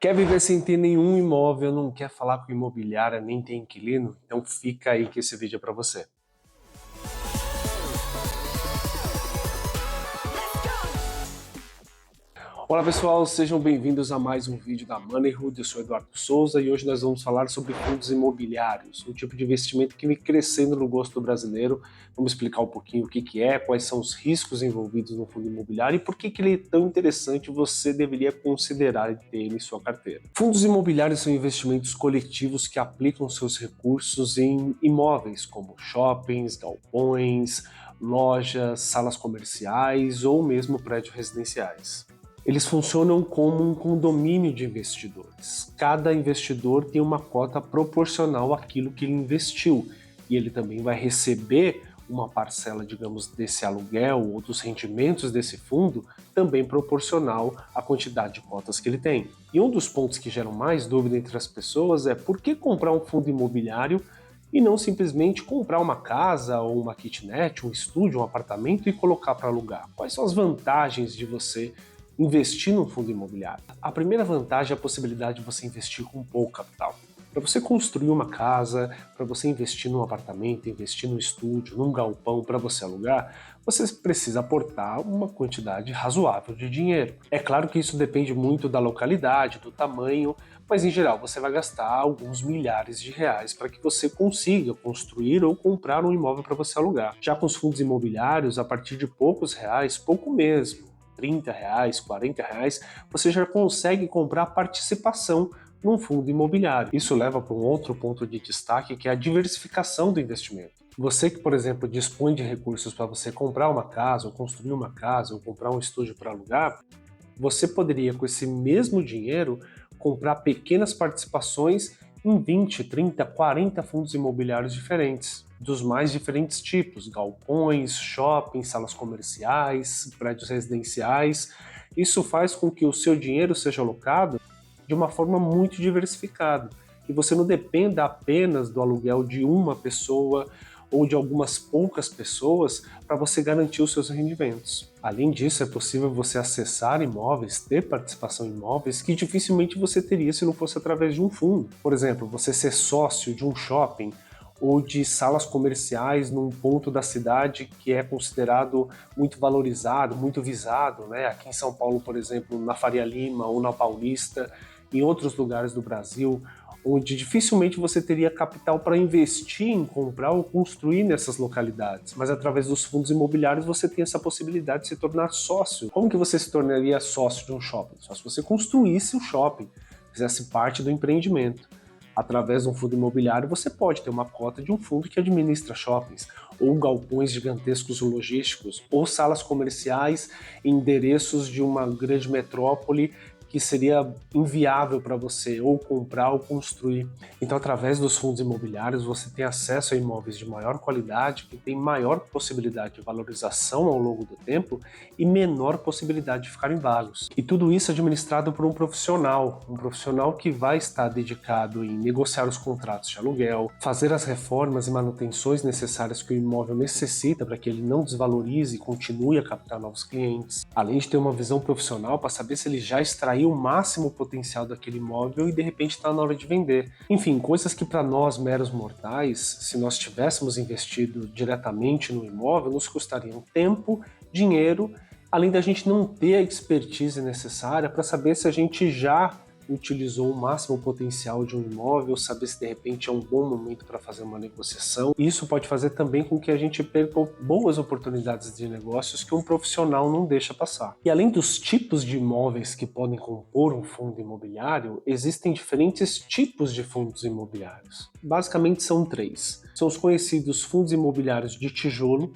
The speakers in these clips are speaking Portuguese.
Quer viver sem ter nenhum imóvel, não quer falar com imobiliária, nem ter inquilino? Então fica aí que esse vídeo é para você. Olá pessoal, sejam bem-vindos a mais um vídeo da Moneyhood. Eu sou Eduardo Souza e hoje nós vamos falar sobre fundos imobiliários, um tipo de investimento que vem crescendo no gosto do brasileiro. Vamos explicar um pouquinho o que é, quais são os riscos envolvidos no fundo imobiliário e por que ele é tão interessante e você deveria considerar ter ele em sua carteira. Fundos imobiliários são investimentos coletivos que aplicam seus recursos em imóveis como shoppings, galpões, lojas, salas comerciais ou mesmo prédios residenciais. Eles funcionam como um condomínio de investidores. Cada investidor tem uma cota proporcional àquilo que ele investiu e ele também vai receber uma parcela, digamos, desse aluguel ou dos rendimentos desse fundo também proporcional à quantidade de cotas que ele tem. E um dos pontos que geram mais dúvida entre as pessoas é por que comprar um fundo imobiliário e não simplesmente comprar uma casa ou uma kitnet, um estúdio, um apartamento e colocar para alugar. Quais são as vantagens de você investir num fundo imobiliário? A primeira vantagem é a possibilidade de você investir com pouco capital. Para você construir uma casa, para você investir num apartamento, investir num estúdio, num galpão, para você alugar, você precisa aportar uma quantidade razoável de dinheiro. É claro que isso depende muito da localidade, do tamanho, mas em geral você vai gastar alguns milhares de reais para que você consiga construir ou comprar um imóvel para você alugar. Já com os fundos imobiliários, a partir de poucos reais, pouco mesmo, R$ 30, R$ 40, você já consegue comprar participação num fundo imobiliário. Isso leva para um outro ponto de destaque, que é a diversificação do investimento. Você que, por exemplo, dispõe de recursos para você comprar uma casa, ou construir uma casa, ou comprar um estúdio para alugar, você poderia, com esse mesmo dinheiro, comprar pequenas participações em 20, 30, 40 fundos imobiliários diferentes, dos mais diferentes tipos: galpões, shoppings, salas comerciais, prédios residenciais. Isso faz com que o seu dinheiro seja alocado de uma forma muito diversificada e você não dependa apenas do aluguel de uma pessoa ou de algumas poucas pessoas para você garantir os seus rendimentos. Além disso, é possível você acessar imóveis, ter participação em imóveis que dificilmente você teria se não fosse através de um fundo. Por exemplo, você ser sócio de um shopping ou de salas comerciais num ponto da cidade que é considerado muito valorizado, muito visado, né? Aqui em São Paulo, por exemplo, na Faria Lima ou na Paulista, em outros lugares do Brasil, onde dificilmente você teria capital para investir em comprar ou construir nessas localidades, mas através dos fundos imobiliários você tem essa possibilidade de se tornar sócio. Como que você se tornaria sócio de um shopping? Só se você construísse o shopping, fizesse parte do empreendimento. Através de um fundo imobiliário, você pode ter uma cota de um fundo que administra shoppings, ou galpões gigantescos logísticos, ou salas comerciais em endereços de uma grande metrópole que seria inviável para você ou comprar ou construir. Então, através dos fundos imobiliários, você tem acesso a imóveis de maior qualidade, que tem maior possibilidade de valorização ao longo do tempo e menor possibilidade de ficarem vagos. E tudo isso administrado por um profissional que vai estar dedicado em negociar os contratos de aluguel, fazer as reformas e manutenções necessárias que o imóvel necessita para que ele não desvalorize e continue a captar novos clientes, além de ter uma visão profissional para saber se ele já extraiu o máximo potencial daquele imóvel e de repente está na hora de vender. Enfim, coisas que para nós meros mortais, se nós tivéssemos investido diretamente no imóvel, nos custariam tempo, dinheiro, além da gente não ter a expertise necessária para saber se a gente já utilizou o máximo potencial de um imóvel, saber se de repente é um bom momento para fazer uma negociação. Isso pode fazer também com que a gente perca boas oportunidades de negócios que um profissional não deixa passar. E além dos tipos de imóveis que podem compor um fundo imobiliário, existem diferentes tipos de fundos imobiliários. Basicamente são três. São os conhecidos fundos imobiliários de tijolo,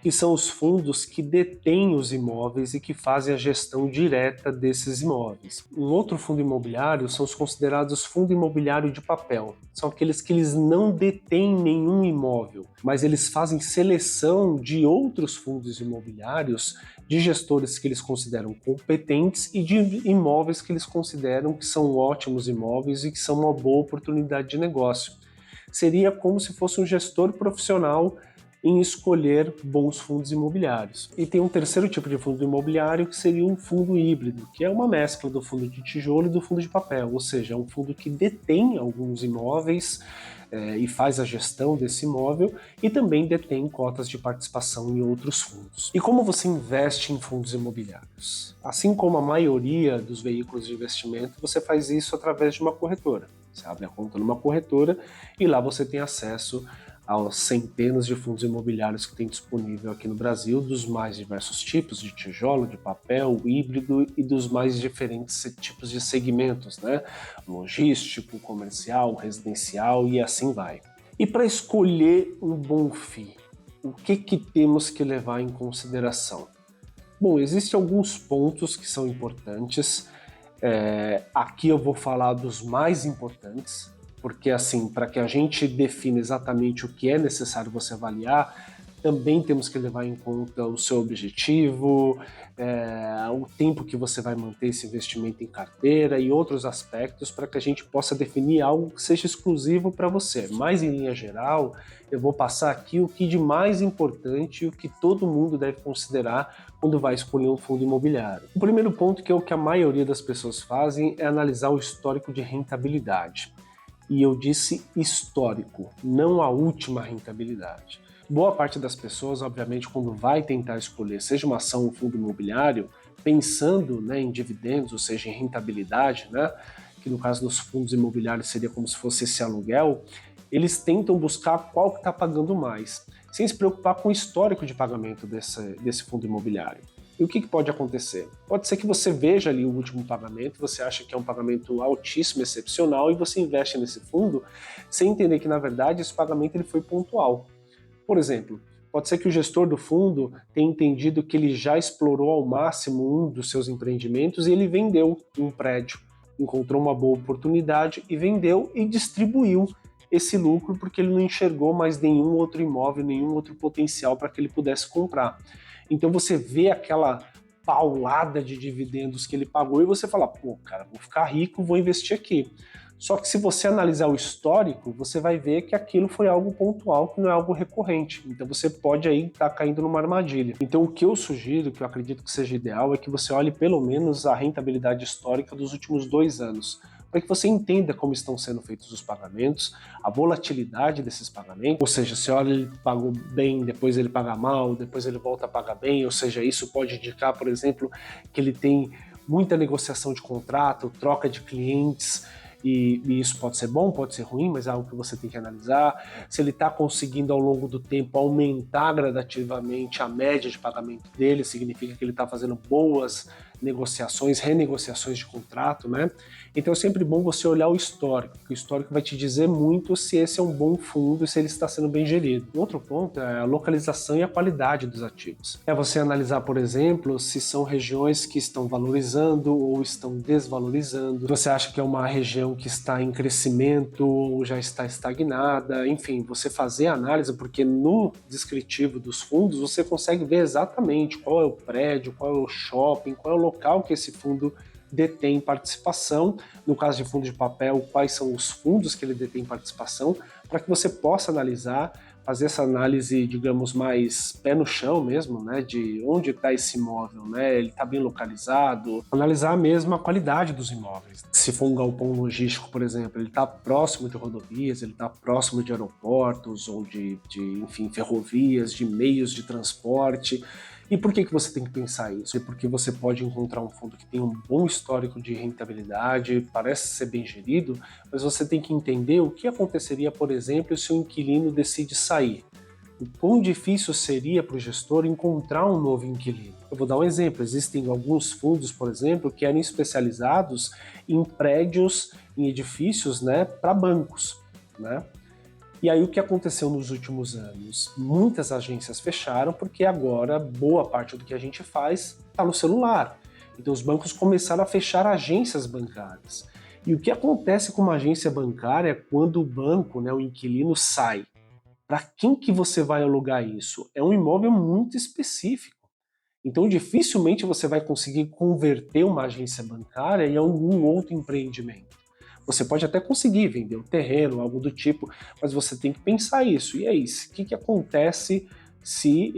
que são os fundos que detêm os imóveis e que fazem a gestão direta desses imóveis. Um outro fundo imobiliário são os considerados fundo imobiliário de papel. São aqueles que eles não detêm nenhum imóvel, mas eles fazem seleção de outros fundos imobiliários, de gestores que eles consideram competentes e de imóveis que eles consideram que são ótimos imóveis e que são uma boa oportunidade de negócio. Seria como se fosse um gestor profissional em escolher bons fundos imobiliários. E tem um terceiro tipo de fundo imobiliário que seria um fundo híbrido, que é uma mescla do fundo de tijolo e do fundo de papel, ou seja, é um fundo que detém alguns imóveis e faz a gestão desse imóvel e também detém cotas de participação em outros fundos. E como você investe em fundos imobiliários? Assim como a maioria dos veículos de investimento, você faz isso através de uma corretora. Você abre a conta numa corretora e lá você tem acesso aos centenas de fundos imobiliários que tem disponível aqui no Brasil, dos mais diversos tipos, de tijolo, de papel, híbrido e dos mais diferentes tipos de segmentos, né? Logístico, comercial, residencial e assim vai. E para escolher um bom FII, o que temos que levar em consideração? Bom, existem alguns pontos que são importantes. Aqui eu vou falar dos mais importantes, porque assim, para que a gente defina exatamente o que é necessário você avaliar, também temos que levar em conta o seu objetivo, o tempo que você vai manter esse investimento em carteira e outros aspectos para que a gente possa definir algo que seja exclusivo para você. Mas em linha geral, eu vou passar aqui o que de mais importante e o que todo mundo deve considerar quando vai escolher um fundo imobiliário. O primeiro ponto, que é o que a maioria das pessoas fazem, é analisar o histórico de rentabilidade. E eu disse histórico, não a última rentabilidade. Boa parte das pessoas, obviamente, quando vai tentar escolher, seja uma ação ou um fundo imobiliário, pensando, né, em dividendos, ou seja, em rentabilidade, né, que no caso dos fundos imobiliários seria como se fosse esse aluguel, eles tentam buscar qual que está pagando mais, sem se preocupar com o histórico de pagamento desse fundo imobiliário. E o que pode acontecer? Pode ser que você veja ali o último pagamento, você acha que é um pagamento altíssimo, excepcional, e você investe nesse fundo sem entender que, na verdade, esse pagamento ele foi pontual. Por exemplo, pode ser que o gestor do fundo tenha entendido que ele já explorou ao máximo um dos seus empreendimentos e ele vendeu um prédio, encontrou uma boa oportunidade e vendeu e distribuiu esse lucro porque ele não enxergou mais nenhum outro imóvel, nenhum outro potencial para que ele pudesse comprar. Então você vê aquela paulada de dividendos que ele pagou e você fala, pô, cara, vou ficar rico, vou investir aqui. Só que se você analisar o histórico, você vai ver que aquilo foi algo pontual, que não é algo recorrente. Então você pode aí estar caindo numa armadilha. Então o que eu sugiro, que eu acredito que seja ideal, é que você olhe pelo menos a rentabilidade histórica dos últimos 2 anos, para que você entenda como estão sendo feitos os pagamentos, a volatilidade desses pagamentos, ou seja, se olha ele pagou bem, depois ele paga mal, depois ele volta a pagar bem, ou seja, isso pode indicar, por exemplo, que ele tem muita negociação de contrato, troca de clientes, e isso pode ser bom, pode ser ruim, mas é algo que você tem que analisar. Se ele está conseguindo ao longo do tempo aumentar gradativamente a média de pagamento dele, significa que ele está fazendo boas negociações, renegociações de contrato, né? Então é sempre bom você olhar o histórico, porque o histórico vai te dizer muito se esse é um bom fundo e se ele está sendo bem gerido. Outro ponto é a localização e a qualidade dos ativos. É você analisar, por exemplo, se são regiões que estão valorizando ou estão desvalorizando. Você acha que é uma região que está em crescimento ou já está estagnada, enfim, você fazer a análise, porque no descritivo dos fundos você consegue ver exatamente qual é o prédio, qual é o shopping, qual é o local que esse fundo detém participação, no caso de fundo de papel, quais são os fundos que ele detém participação, para que você possa analisar, fazer essa análise, digamos, mais pé no chão mesmo, né, de onde está esse imóvel, né, ele está bem localizado, analisar mesmo a qualidade dos imóveis. Se for um galpão logístico, por exemplo, ele está próximo de rodovias, ele está próximo de aeroportos ou enfim, ferrovias, de meios de transporte. E por que você tem que pensar isso? Porque você pode encontrar um fundo que tem um bom histórico de rentabilidade, parece ser bem gerido, mas você tem que entender o que aconteceria, por exemplo, se o inquilino decide sair. O quão difícil seria para o gestor encontrar um novo inquilino. Eu vou dar um exemplo. Existem alguns fundos, por exemplo, que eram especializados em prédios, em edifícios, né, para bancos, né? E aí o que aconteceu nos últimos anos? Muitas agências fecharam porque agora boa parte do que a gente faz está no celular. Então os bancos começaram a fechar agências bancárias. E o que acontece com uma agência bancária quando o banco, né, o inquilino sai? Para quem que você vai alugar isso? É um imóvel muito específico. Então dificilmente você vai conseguir converter uma agência bancária em algum outro empreendimento. Você pode até conseguir vender o terreno, algo do tipo, mas você tem que pensar isso. E aí, o que acontece se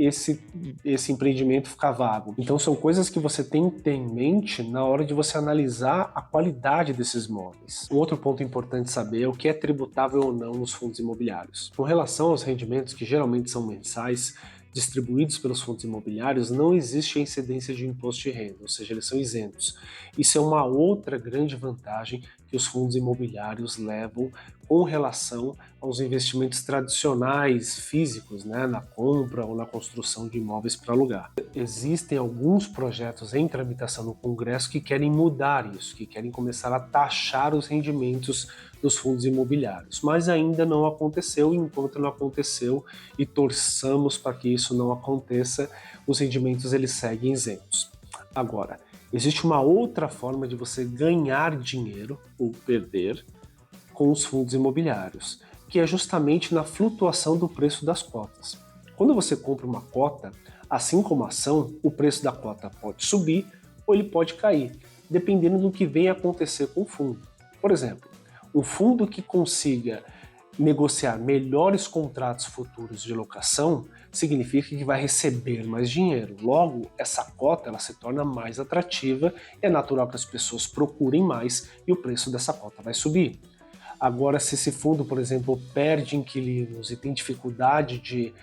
esse empreendimento ficar vago? Então são coisas que você tem que ter em mente na hora de você analisar a qualidade desses imóveis. Um outro ponto importante saber é o que é tributável ou não nos fundos imobiliários. Com relação aos rendimentos, que geralmente são mensais, distribuídos pelos fundos imobiliários, não existe a incidência de imposto de renda, ou seja, eles são isentos. Isso é uma outra grande vantagem que os fundos imobiliários levam com relação aos investimentos tradicionais físicos, né, na compra ou na construção de imóveis para alugar. Existem alguns projetos em tramitação no Congresso que querem mudar isso, que querem começar a taxar os rendimentos dos fundos imobiliários, mas ainda não aconteceu, e enquanto não aconteceu, e torçamos para que isso não aconteça, os rendimentos eles seguem isentos. Agora, existe uma outra forma de você ganhar dinheiro ou perder com os fundos imobiliários, que é justamente na flutuação do preço das cotas. Quando você compra uma cota, assim como a ação, o preço da cota pode subir ou ele pode cair, dependendo do que venha acontecer com o fundo. Por exemplo, um fundo que consiga negociar melhores contratos futuros de locação significa que vai receber mais dinheiro. Logo, essa cota ela se torna mais atrativa, é natural que as pessoas procurem mais e o preço dessa cota vai subir. Agora, se esse fundo, por exemplo, perde inquilinos e tem dificuldade de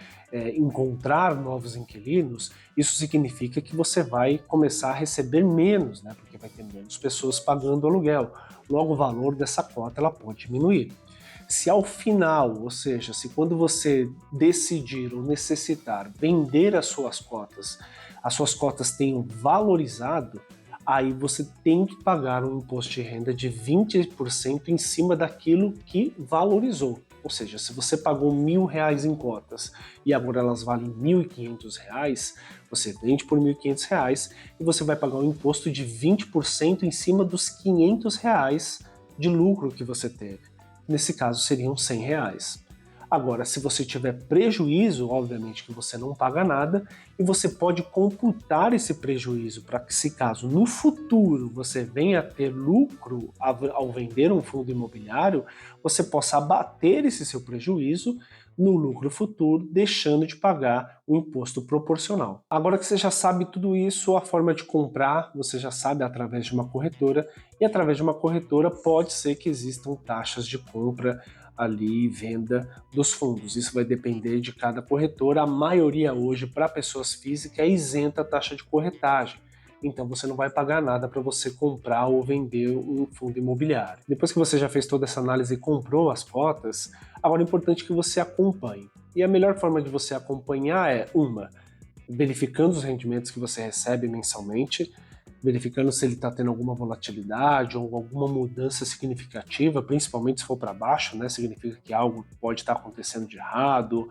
encontrar novos inquilinos, isso significa que você vai começar a receber menos, né? Porque vai ter menos pessoas pagando aluguel. Logo, o valor dessa cota ela pode diminuir. Se ao final, ou seja, se quando você decidir ou necessitar vender as suas cotas tenham valorizado, aí você tem que pagar um imposto de renda de 20% em cima daquilo que valorizou. Ou seja, se você pagou R$ 1.000 em cotas e agora elas valem R$ 1.500, você vende por R$ 1.500 e você vai pagar um imposto de 20% em cima dos R$ 500 de lucro que você teve. Nesse caso seriam R$ 100. Agora, se você tiver prejuízo, obviamente que você não paga nada e você pode computar esse prejuízo para que, se caso no futuro você venha a ter lucro ao vender um fundo imobiliário, você possa abater esse seu prejuízo no lucro futuro, deixando de pagar o imposto proporcional. Agora que você já sabe tudo isso, a forma de comprar, você já sabe através de uma corretora, e através de uma corretora pode ser que existam taxas de compra ali venda dos fundos. Isso vai depender de cada corretora. A maioria hoje, para pessoas físicas, é isenta a taxa de corretagem. Então você não vai pagar nada para você comprar ou vender um fundo imobiliário. Depois que você já fez toda essa análise e comprou as cotas, agora é importante que você acompanhe. E a melhor forma de você acompanhar é, verificando os rendimentos que você recebe mensalmente, verificando se ele está tendo alguma volatilidade ou alguma mudança significativa, principalmente se for para baixo, né? Significa que algo pode estar acontecendo de errado,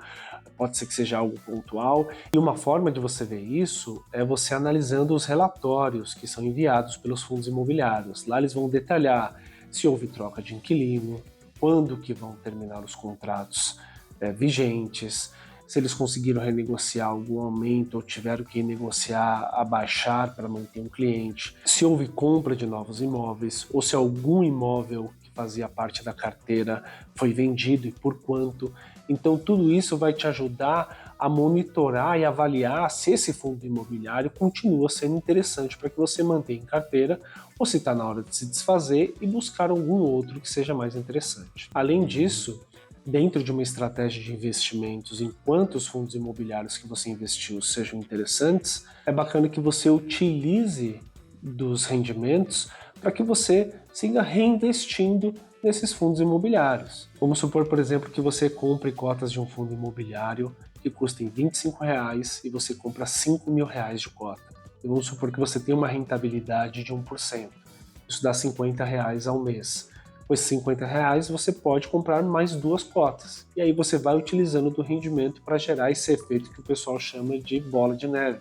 pode ser que seja algo pontual. E uma forma de você ver isso é você analisando os relatórios que são enviados pelos fundos imobiliários. Lá eles vão detalhar se houve troca de inquilino, quando que vão terminar os contratos vigentes, se eles conseguiram renegociar algum aumento ou tiveram que negociar, abaixar para manter um cliente, se houve compra de novos imóveis ou se algum imóvel que fazia parte da carteira foi vendido e por quanto. Então tudo isso vai te ajudar a monitorar e avaliar se esse fundo imobiliário continua sendo interessante para que você mantenha em carteira ou se está na hora de se desfazer e buscar algum outro que seja mais interessante. Além disso, dentro de uma estratégia de investimentos, enquanto os fundos imobiliários que você investiu sejam interessantes, é bacana que você utilize dos rendimentos para que você siga reinvestindo nesses fundos imobiliários. Vamos supor, por exemplo, que você compre cotas de um fundo imobiliário que custem R$ 25 e você compra R$ 5.000 de cota. E vamos supor que você tem uma rentabilidade de 1%. Isso dá R$ 50 ao mês. Com esses R$ 50 você pode comprar mais 2 cotas. E aí você vai utilizando do rendimento para gerar esse efeito que o pessoal chama de bola de neve,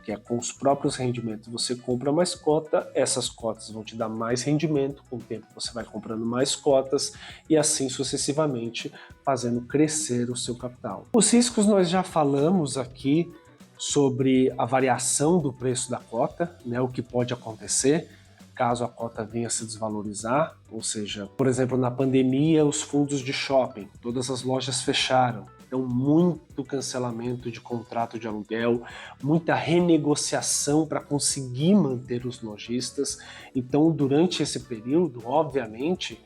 que é com os próprios rendimentos você compra mais cota, essas cotas vão te dar mais rendimento, com o tempo você vai comprando mais cotas e assim sucessivamente fazendo crescer o seu capital. Os riscos nós já falamos aqui sobre a variação do preço da cota, né, o que pode acontecer. caso a cota venha a se desvalorizar, ou seja, por exemplo, na pandemia, os fundos de shopping, todas as lojas fecharam. Então, muito cancelamento de contrato de aluguel, muita renegociação para conseguir manter os lojistas. Então, durante esse período, obviamente,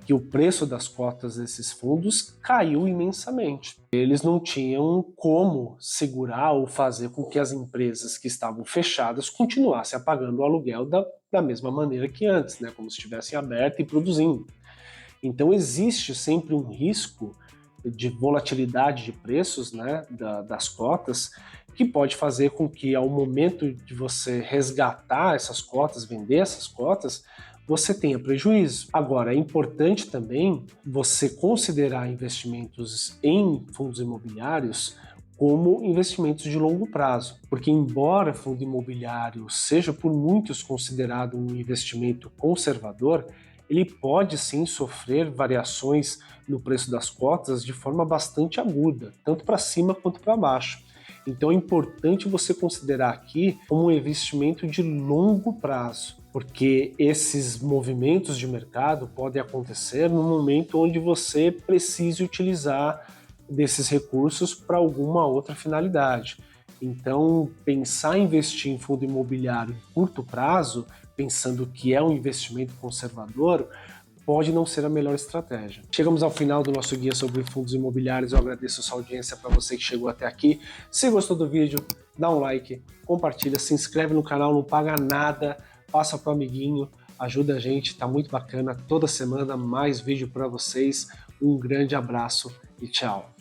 que o preço das cotas desses fundos caiu imensamente. Eles não tinham como segurar ou fazer com que as empresas que estavam fechadas continuassem pagando o aluguel da mesma maneira que antes, né? Como se estivessem abertas e produzindo. Então existe sempre um risco de volatilidade de preços, né, das cotas, que pode fazer com que ao momento de você resgatar essas cotas, vender essas cotas, você tenha prejuízo. Agora, é importante também você considerar investimentos em fundos imobiliários como investimentos de longo prazo, porque embora fundo imobiliário seja por muitos considerado um investimento conservador, ele pode sim sofrer variações no preço das cotas de forma bastante aguda, tanto para cima quanto para baixo. Então é importante você considerar aqui como um investimento de longo prazo, porque esses movimentos de mercado podem acontecer no momento onde você precise utilizar desses recursos para alguma outra finalidade. Então, pensar em investir em fundo imobiliário em curto prazo, pensando que é um investimento conservador, pode não ser a melhor estratégia. Chegamos ao final do nosso guia sobre fundos imobiliários. Eu agradeço a sua audiência, para você que chegou até aqui. Se gostou do vídeo, dá um like, compartilha, se inscreve no canal, não paga nada, passa para o amiguinho, ajuda a gente, tá muito bacana. Toda semana mais vídeo para vocês. Um grande abraço e tchau.